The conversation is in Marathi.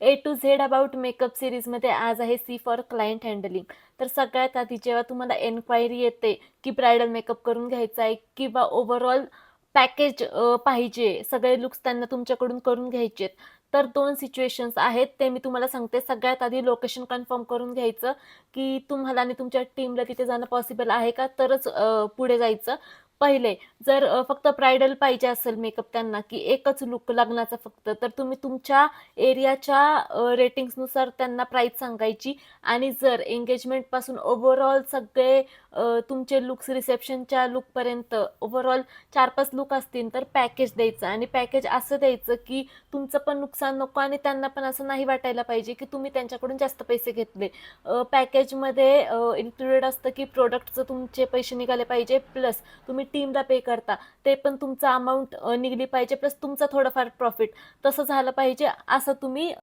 A to Z about makeup सिरीजमध्ये आज आहे सी फॉर क्लायंट हँडलिंग. तर सगळ्यात आधी जेव्हा तुम्हाला एन्क्वायरी येते की ब्रायडल मेकअप करून घ्यायचा आहे किंवा ओव्हरऑल पॅकेज पाहिजे, सगळे लुक्स त्यांना तुमच्याकडून करून घ्यायचे आहेत, तर 2 सिच्युएशन्स आहेत ते मी तुम्हाला सांगते. सगळ्यात आधी लोकेशन कन्फर्म करून घ्यायचं की तुम्हाला आणि तुमच्या टीमला तिथे जाणं पॉसिबल आहे का, तरच पुढे जायचं. पहिले जर फक्त ब्रायडल पाहिजे असेल मेकअप त्यांना की एकच लुक लग्नाचा फक्त, तर तुम्ही तुमच्या एरियाच्या रेटिंग्सनुसार त्यांना प्राईस सांगायची. आणि जर एंगेजमेंटपासून ओव्हरऑल सगळे तुमचे लुक्स रिसेप्शनच्या लुकपर्यंत ओव्हरऑल 4-5 लुक असतील तर पॅकेज द्यायचं. आणि पॅकेज असं द्यायचं की तुमचं पण नुकसान नको आणि त्यांना पण असं नाही वाटायला पाहिजे की तुम्ही त्यांच्याकडून जास्त पैसे घेतले. पॅकेजमध्ये इन्क्लुडेड असतं की प्रोडक्टचं तुमचे पैसे निघाले पाहिजे, प्लस तुम्ही टीमला पे करता ते पण तुमचं अमाऊंट निघली पाहिजे, प्लस तुमचा थोडंफार प्रॉफिट. तसं झालं पाहिजे असं तुम्ही